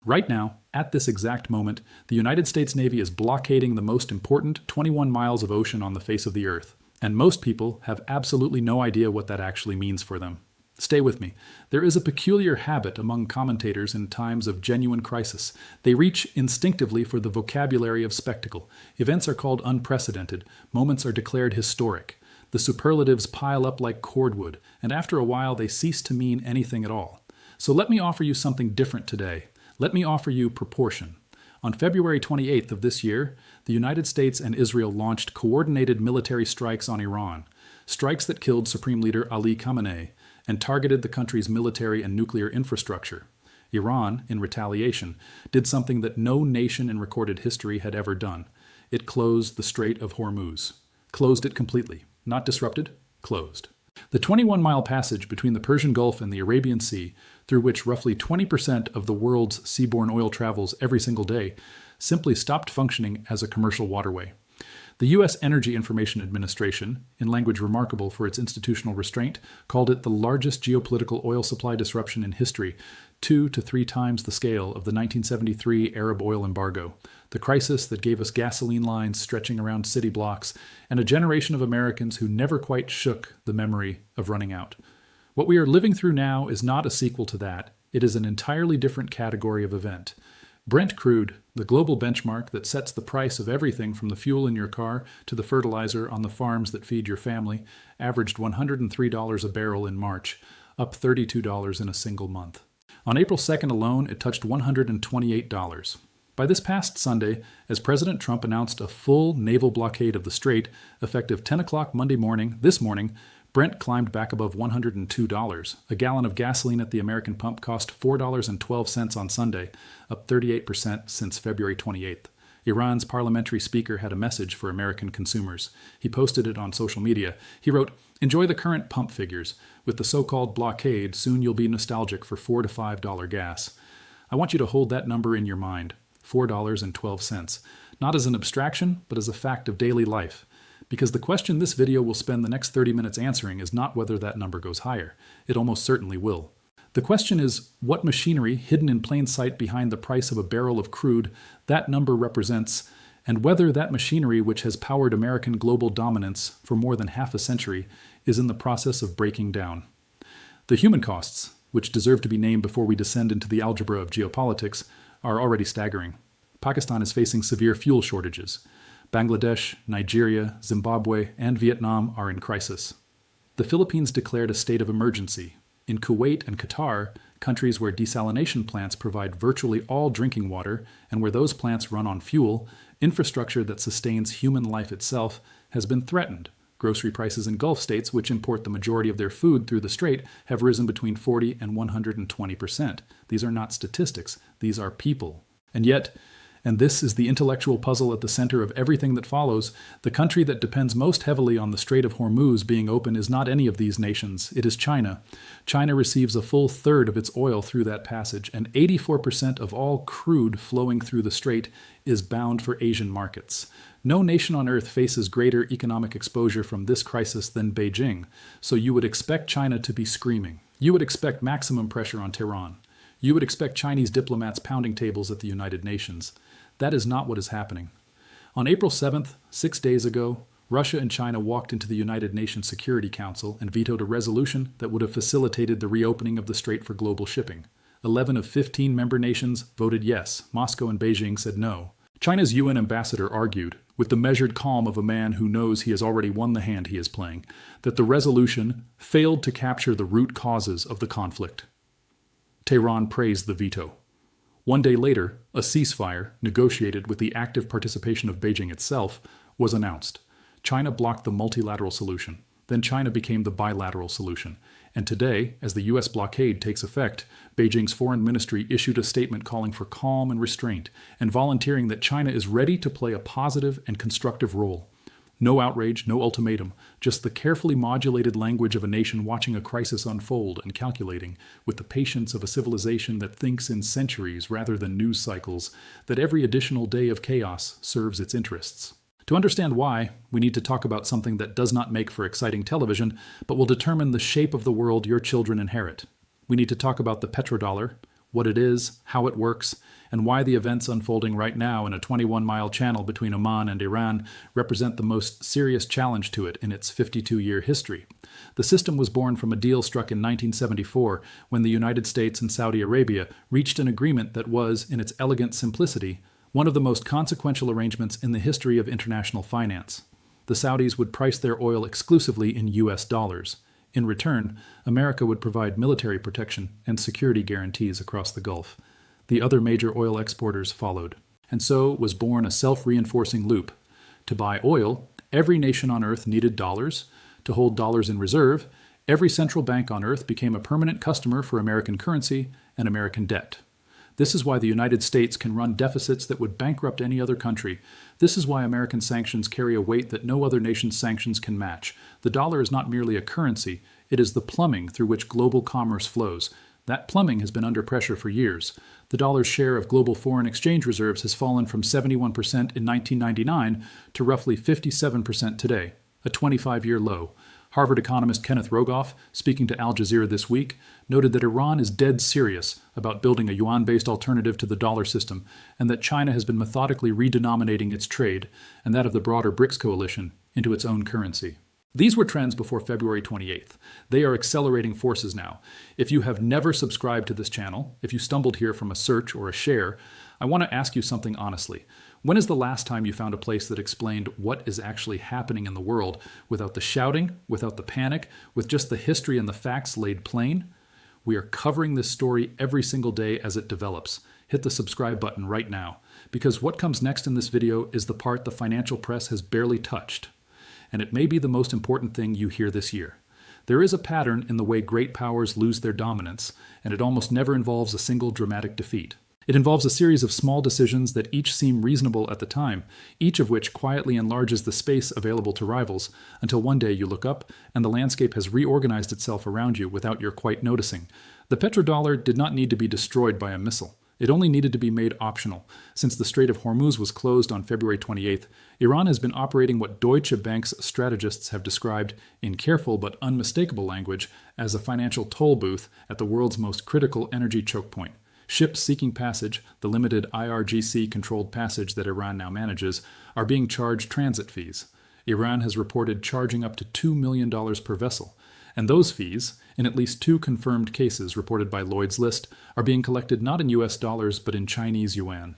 Right now, at this exact moment, the United States Navy is blockading the most important 21 miles of ocean on the face of the Earth, and most people have absolutely no idea what that actually means for them. Stay with me. There is a peculiar habit among commentators in times of genuine crisis. They reach instinctively for the vocabulary of spectacle. Events are called unprecedented. Moments are declared historic. The superlatives pile up like cordwood, and after a while they cease to mean anything at all. So let me offer you something different today. Let me offer you proportion. On February 28th of this year, the United States and Israel launched coordinated military strikes on Iran, strikes that killed Supreme Leader Ali Khamenei and targeted the country's military and nuclear infrastructure. Iran, in retaliation, did something that no nation in recorded history had ever done. It closed the Strait of Hormuz. Closed it completely. Not disrupted, closed. The 21-mile passage between the Persian Gulf and the Arabian Sea, through which roughly 20% of the world's seaborne oil travels every single day, simply stopped functioning as a commercial waterway. The U.S. Energy Information Administration, in language remarkable for its institutional restraint, called it the largest geopolitical oil supply disruption in history, 2 to 3 times the scale of the 1973 Arab oil embargo, the crisis that gave us gasoline lines stretching around city blocks, and a generation of Americans who never quite shook the memory of running out. What we are living through now is not a sequel to that. It is an entirely different category of event. Brent crude, the global benchmark that sets the price of everything from the fuel in your car to the fertilizer on the farms that feed your family, averaged $103 a barrel in March, up $32 in a single month. On April 2nd alone, it touched $128. By this past Sunday, as President Trump announced a full naval blockade of the Strait, effective 10 o'clock Monday morning, this morning, Brent climbed back above $102. A gallon of gasoline at the American pump cost $4.12 on Sunday, up 38% since February 28th. Iran's parliamentary speaker had a message for American consumers. He posted it on social media. He wrote, "Enjoy the current pump figures. With the so-called blockade, soon you'll be nostalgic for $4 to $5 gas." I want you to hold that number in your mind, $4.12, not as an abstraction, but as a fact of daily life. Because the question this video will spend the next 30 minutes answering is not whether that number goes higher. It almost certainly will. The question is what machinery hidden in plain sight behind the price of a barrel of crude that number represents, and whether that machinery which has powered American global dominance for more than half a century is in the process of breaking down. The human costs, which deserve to be named before we descend into the algebra of geopolitics, are already staggering. Pakistan is facing severe fuel shortages. Bangladesh, Nigeria, Zimbabwe, and Vietnam are in crisis. The Philippines declared a state of emergency. In Kuwait and Qatar, countries where desalination plants provide virtually all drinking water and where those plants run on fuel, infrastructure that sustains human life itself has been threatened. Grocery prices in Gulf states, which import the majority of their food through the strait, have risen between 40 and 120%. These are not statistics. These are people. And yet, and this is the intellectual puzzle at the center of everything that follows, the country that depends most heavily on the Strait of Hormuz being open is not any of these nations. It is China. China receives a full third of its oil through that passage, and 84% of all crude flowing through the strait is bound for Asian markets. No nation on earth faces greater economic exposure from this crisis than Beijing, so you would expect China to be screaming. You would expect maximum pressure on Tehran. You would expect Chinese diplomats pounding tables at the United Nations. That is not what is happening. On April 7th, 6 days ago, Russia and China walked into the United Nations Security Council and vetoed a resolution that would have facilitated the reopening of the strait for global shipping. 11 of 15 member nations voted yes. Moscow and Beijing said no. China's UN ambassador argued, with the measured calm of a man who knows he has already won the hand he is playing, that the resolution failed to capture the root causes of the conflict. Tehran praised the veto. One day later, a ceasefire, negotiated with the active participation of Beijing itself, was announced. China blocked the multilateral solution. Then China became the bilateral solution. And today, as the U.S. blockade takes effect, Beijing's foreign ministry issued a statement calling for calm and restraint and volunteering that China is ready to play a positive and constructive role. No outrage, no ultimatum, just the carefully modulated language of a nation watching a crisis unfold and calculating, with the patience of a civilization that thinks in centuries rather than news cycles, that every additional day of chaos serves its interests. To understand why, we need to talk about something that does not make for exciting television, but will determine the shape of the world your children inherit. We need to talk about the petrodollar, what it is, how it works, and why the events unfolding right now in a 21-mile channel between Oman and Iran represent the most serious challenge to it in its 52-year history. The system was born from a deal struck in 1974 when the United States and Saudi Arabia reached an agreement that was, in its elegant simplicity, one of the most consequential arrangements in the history of international finance. The Saudis would price their oil exclusively in US dollars. In return, America would provide military protection and security guarantees across the Gulf. The other major oil exporters followed. And so was born a self-reinforcing loop. To buy oil, every nation on Earth needed dollars. To hold dollars in reserve, every central bank on Earth became a permanent customer for American currency and American debt. This is why the United States can run deficits that would bankrupt any other country. This is why American sanctions carry a weight that no other nation's sanctions can match. The dollar is not merely a currency, it is the plumbing through which global commerce flows. That plumbing has been under pressure for years. The dollar's share of global foreign exchange reserves has fallen from 71% in 1999 to roughly 57% today, a 25-year low. Harvard economist Kenneth Rogoff, speaking to Al Jazeera this week, noted that Iran is dead serious about building a yuan-based alternative to the dollar system, and that China has been methodically redenominating its trade, and that of the broader BRICS coalition, into its own currency. These were trends before February 28th. They are accelerating forces now. If you have never subscribed to this channel, if you stumbled here from a search or a share, I want to ask you something honestly. When is the last time you found a place that explained what is actually happening in the world without the shouting, without the panic, with just the history and the facts laid plain? We are covering this story every single day as it develops. Hit the subscribe button right now, because what comes next in this video is the part the financial press has barely touched. And it may be the most important thing you hear this year. There is a pattern in the way great powers lose their dominance, and it almost never involves a single dramatic defeat. It involves a series of small decisions that each seem reasonable at the time, each of which quietly enlarges the space available to rivals, until one day you look up and the landscape has reorganized itself around you without your quite noticing. The petrodollar did not need to be destroyed by a missile. It only needed to be made optional. Since the Strait of Hormuz was closed on February 28th, Iran has been operating what Deutsche Bank's strategists have described, in careful but unmistakable language, as a financial toll booth at the world's most critical energy choke point. Ships seeking passage, the limited IRGC-controlled passage that Iran now manages, are being charged transit fees. Iran has reported charging up to $2 million per vessel. And those fees, in at least 2 confirmed cases reported by Lloyd's List, are being collected not in US dollars but in Chinese yuan.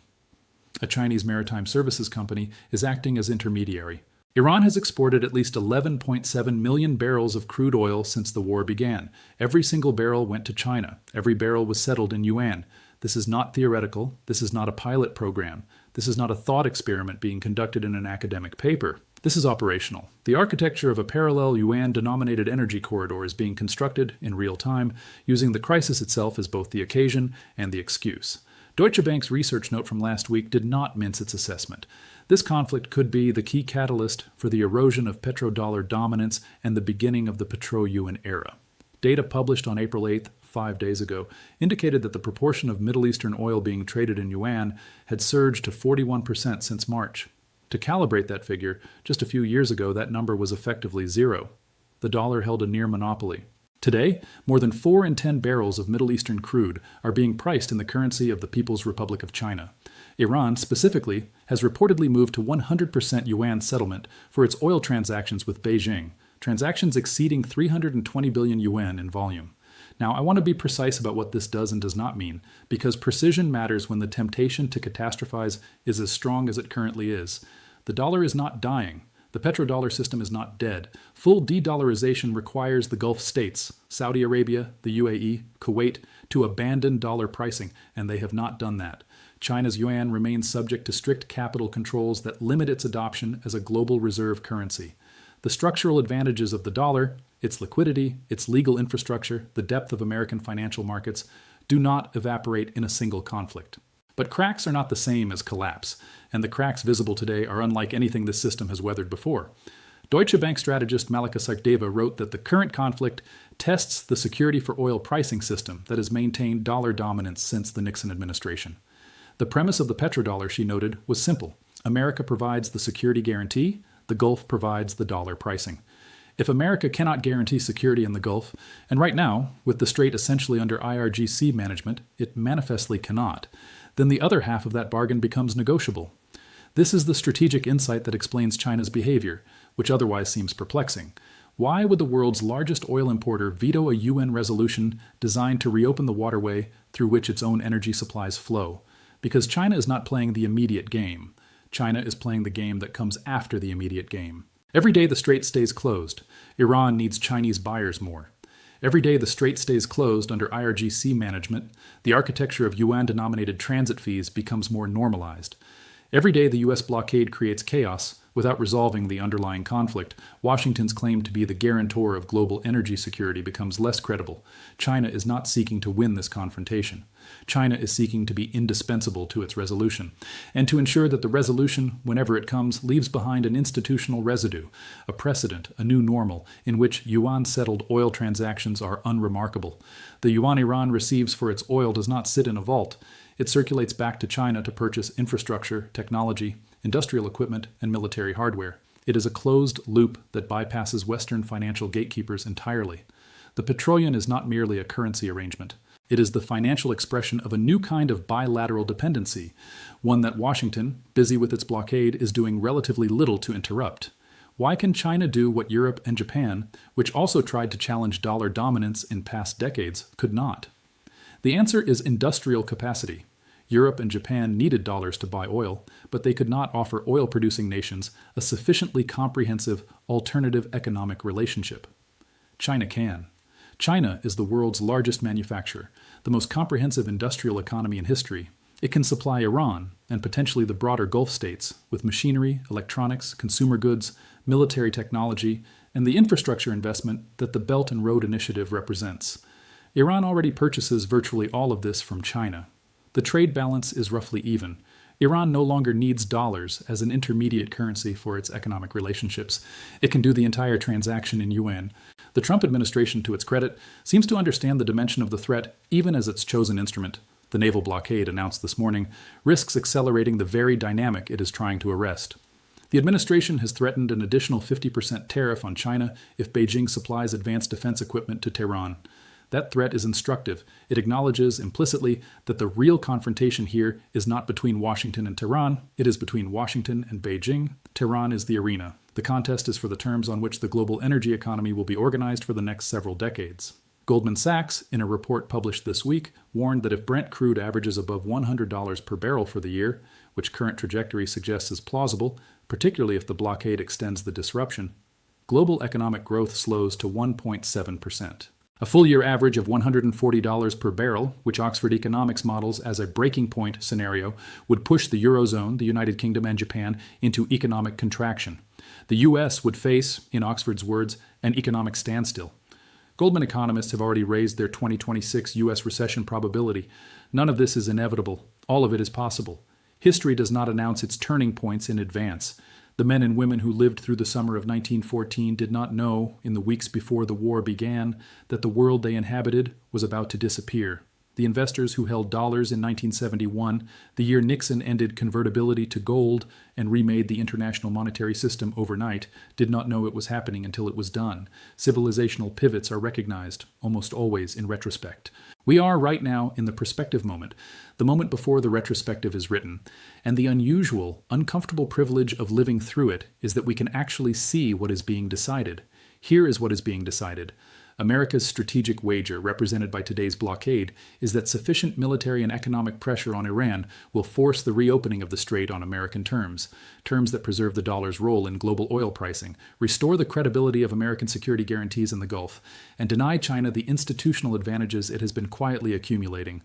A Chinese maritime services company is acting as intermediary. Iran has exported at least 11.7 million barrels of crude oil since the war began. Every single barrel went to China. Every barrel was settled in yuan. This is not theoretical. This is not a pilot program. This is not a thought experiment being conducted in an academic paper. This is operational. The architecture of a parallel yuan-denominated energy corridor is being constructed in real time, using the crisis itself as both the occasion and the excuse. Deutsche Bank's research note from last week did not mince its assessment. This conflict could be the key catalyst for the erosion of petrodollar dominance and the beginning of the petro-yuan era. Data published on April 8th, 5 days ago, indicated that the proportion of Middle Eastern oil being traded in yuan had surged to 41% since March. To calibrate that figure, just a few years ago that number was effectively zero. The dollar held a near monopoly. Today, more than 4 in 10 barrels of Middle Eastern crude are being priced in the currency of the People's Republic of China. Iran, specifically, has reportedly moved to 100% yuan settlement for its oil transactions with Beijing, transactions exceeding 320 billion yuan in volume. Now, I want to be precise about what this does and does not mean, because precision matters when the temptation to catastrophize is as strong as it currently is. The dollar is not dying. The petrodollar system is not dead. Full de-dollarization requires the Gulf states, Saudi Arabia, the UAE, Kuwait, to abandon dollar pricing, and they have not done that. China's yuan remains subject to strict capital controls that limit its adoption as a global reserve currency. The structural advantages of the dollar, its liquidity, its legal infrastructure, the depth of American financial markets, do not evaporate in a single conflict. But cracks are not the same as collapse, and the cracks visible today are unlike anything this system has weathered before. Deutsche Bank strategist Malika Sarkdeva wrote that the current conflict tests the security for oil pricing system that has maintained dollar dominance since the Nixon administration. The premise of the petrodollar, she noted, was simple. America provides the security guarantee, the Gulf provides the dollar pricing. If America cannot guarantee security in the Gulf, and right now, with the strait essentially under IRGC management, it manifestly cannot, then the other half of that bargain becomes negotiable. This is the strategic insight that explains China's behavior, which otherwise seems perplexing. Why would the world's largest oil importer veto a UN resolution designed to reopen the waterway through which its own energy supplies flow? Because China is not playing the immediate game. China is playing the game that comes after the immediate game. Every day the strait stays closed, Iran needs Chinese buyers more. Every day the strait stays closed under IRGC management, the architecture of yuan-denominated transit fees becomes more normalized. Every day the U.S. blockade creates chaos without resolving the underlying conflict. Washington's claim to be the guarantor of global energy security becomes less credible. China is not seeking to win this confrontation. China is seeking to be indispensable to its resolution, and to ensure that the resolution, whenever it comes, leaves behind an institutional residue, a precedent, a new normal, in which yuan-settled oil transactions are unremarkable. The yuan Iran receives for its oil does not sit in a vault. It circulates back to China to purchase infrastructure, technology, industrial equipment, and military hardware. It is a closed loop that bypasses Western financial gatekeepers entirely. The petrodollar is not merely a currency arrangement. It is the financial expression of a new kind of bilateral dependency, one that Washington, busy with its blockade, is doing relatively little to interrupt. Why can China do what Europe and Japan, which also tried to challenge dollar dominance in past decades, could not? The answer is industrial capacity. Europe and Japan needed dollars to buy oil, but they could not offer oil-producing nations a sufficiently comprehensive alternative economic relationship. China can. China is the world's largest manufacturer, the most comprehensive industrial economy in history. It can supply Iran, and potentially the broader Gulf states, with machinery, electronics, consumer goods, military technology, and the infrastructure investment that the Belt and Road Initiative represents. Iran already purchases virtually all of this from China. The trade balance is roughly even. Iran no longer needs dollars as an intermediate currency for its economic relationships. It can do the entire transaction in yuan. The Trump administration, to its credit, seems to understand the dimension of the threat even as its chosen instrument, the naval blockade announced this morning, risks accelerating the very dynamic it is trying to arrest. The administration has threatened an additional 50% tariff on China if Beijing supplies advanced defense equipment to Tehran. That threat is instructive. It acknowledges implicitly that the real confrontation here is not between Washington and Tehran, it is between Washington and Beijing. Tehran is the arena. The contest is for the terms on which the global energy economy will be organized for the next several decades. Goldman Sachs, in a report published this week, warned that if Brent crude averages above $100 per barrel for the year, which current trajectory suggests is plausible, particularly if the blockade extends the disruption, global economic growth slows to 1.7%. A full-year average of $140 per barrel, which Oxford Economics models as a breaking point scenario, would push the Eurozone, the United Kingdom, and Japan into economic contraction. The U.S. would face, in Oxford's words, an economic standstill. Goldman economists have already raised their 2026 U.S. recession probability. None of this is inevitable. All of it is possible. History does not announce its turning points in advance. The men and women who lived through the summer of 1914 did not know, in the weeks before the war began, that the world they inhabited was about to disappear. The investors who held dollars in 1971, the year Nixon ended convertibility to gold and remade the international monetary system overnight, did not know it was happening until it was done. Civilizational pivots are recognized, almost always in retrospect. We are right now in the perspective moment, the moment before the retrospective is written, and the unusual, uncomfortable privilege of living through it is that we can actually see what is being decided. Here is what is being decided. America's strategic wager, represented by today's blockade, is that sufficient military and economic pressure on Iran will force the reopening of the strait on American terms, terms that preserve the dollar's role in global oil pricing, restore the credibility of American security guarantees in the Gulf, and deny China the institutional advantages it has been quietly accumulating.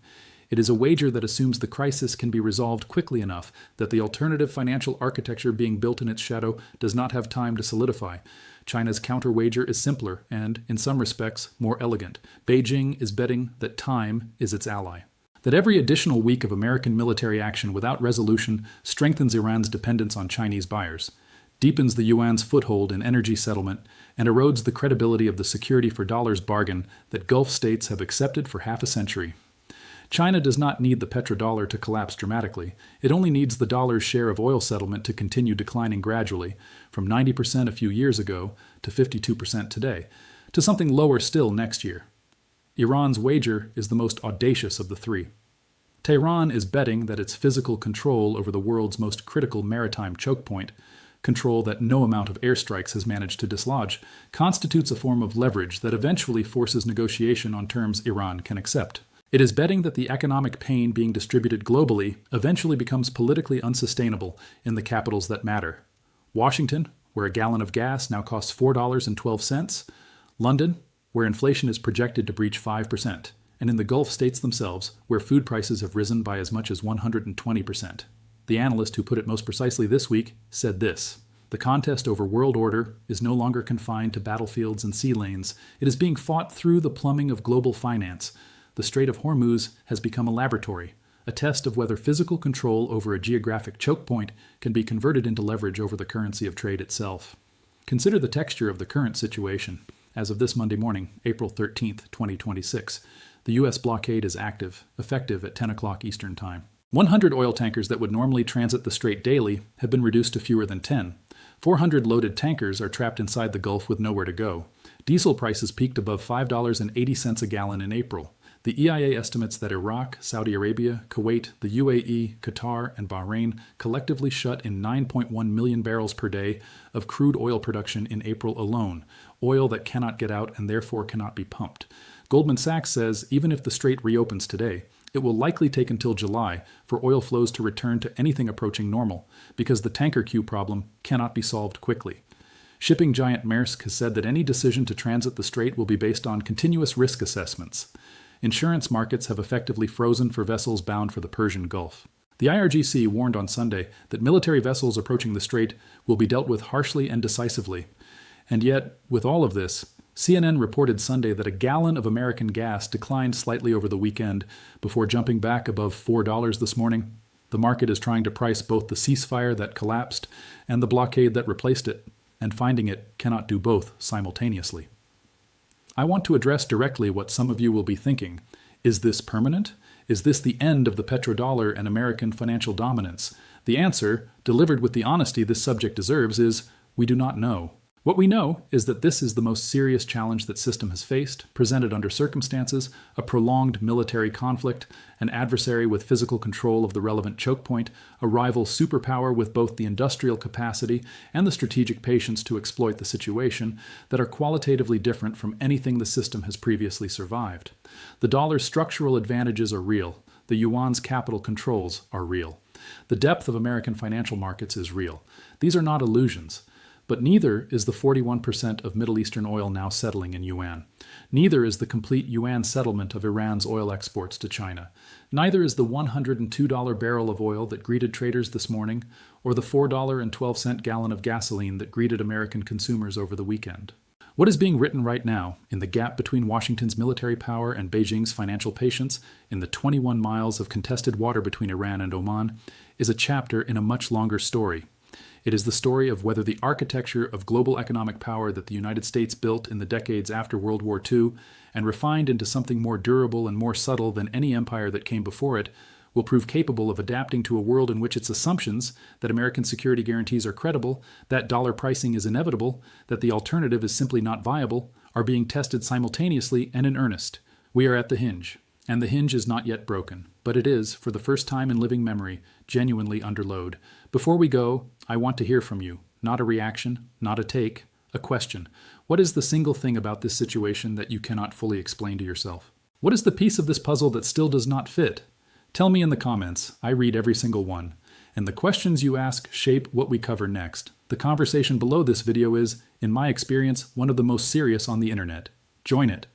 It is a wager that assumes the crisis can be resolved quickly enough that the alternative financial architecture being built in its shadow does not have time to solidify. China's counter-wager is simpler and, in some respects, more elegant. Beijing is betting that time is its ally. That every additional week of American military action without resolution strengthens Iran's dependence on Chinese buyers, deepens the yuan's foothold in energy settlement, and erodes the credibility of the security for dollars bargain that Gulf states have accepted for half a century. China does not need the petrodollar to collapse dramatically. It only needs the dollar's share of oil settlement to continue declining gradually, from 90% a few years ago to 52% today, to something lower still next year. Iran's wager is the most audacious of the three. Tehran is betting that its physical control over the world's most critical maritime chokepoint, control that no amount of airstrikes has managed to dislodge, constitutes a form of leverage that eventually forces negotiation on terms Iran can accept. It is betting that the economic pain being distributed globally eventually becomes politically unsustainable in the capitals that matter. Washington, where a gallon of gas now costs $4.12, London, where inflation is projected to breach 5%, and in the Gulf states themselves, where food prices have risen by as much as 120%. The analyst who put it most precisely this week said this: "The contest over world order is no longer confined to battlefields and sea lanes. It is being fought through the plumbing of global finance. The Strait of Hormuz has become a laboratory, a test of whether physical control over a geographic choke point can be converted into leverage over the currency of trade itself." Consider the texture of the current situation. As of this Monday morning, April 13th, 2026, the U.S. blockade is active, effective at 10 o'clock Eastern Time. 100 oil tankers that would normally transit the strait daily have been reduced to fewer than 10. 400 loaded tankers are trapped inside the Gulf with nowhere to go. Diesel prices peaked above $5.80 a gallon in April. The EIA estimates that Iraq, Saudi Arabia, Kuwait, the UAE, Qatar, and Bahrain collectively shut in 9.1 million barrels per day of crude oil production in April alone, oil that cannot get out and therefore cannot be pumped. Goldman Sachs says even if the strait reopens today, it will likely take until July for oil flows to return to anything approaching normal, because the tanker queue problem cannot be solved quickly. Shipping giant Maersk has said that any decision to transit the strait will be based on continuous risk assessments. Insurance markets have effectively frozen for vessels bound for the Persian Gulf. The IRGC warned on Sunday that military vessels approaching the strait will be dealt with harshly and decisively. And yet, with all of this, CNN reported Sunday that a gallon of American gas declined slightly over the weekend before jumping back above $4 this morning. The market is trying to price both the ceasefire that collapsed and the blockade that replaced it, and finding it cannot do both simultaneously. I want to address directly what some of you will be thinking. Is this permanent? Is this the end of the petrodollar and American financial dominance? The answer, delivered with the honesty this subject deserves, is we do not know. What we know is that this is the most serious challenge that system has faced, presented under circumstances, a prolonged military conflict, an adversary with physical control of the relevant choke point, a rival superpower with both the industrial capacity and the strategic patience to exploit the situation, that are qualitatively different from anything the system has previously survived. The dollar's structural advantages are real. The yuan's capital controls are real. The depth of American financial markets is real. These are not illusions. But neither is the 41% of Middle Eastern oil now settling in yuan. Neither is the complete yuan settlement of Iran's oil exports to China. Neither is the $102 barrel of oil that greeted traders this morning, or the $4.12 gallon of gasoline that greeted American consumers over the weekend. What is being written right now, in the gap between Washington's military power and Beijing's financial patience, in the 21 miles of contested water between Iran and Oman, is a chapter in a much longer story. It is the story of whether the architecture of global economic power that the United States built in the decades after World War II and refined into something more durable and more subtle than any empire that came before it will prove capable of adapting to a world in which its assumptions that American security guarantees are credible, that dollar pricing is inevitable, that the alternative is simply not viable, are being tested simultaneously and in earnest. We are at the hinge, and the hinge is not yet broken, but it is, for the first time in living memory, genuinely under load. Before we go, I want to hear from you. Not a reaction, not a take, a question. What is the single thing about this situation that you cannot fully explain to yourself? What is the piece of this puzzle that still does not fit? Tell me in the comments. I read every single one. And the questions you ask shape what we cover next. The conversation below this video is, in my experience, one of the most serious on the internet. Join it.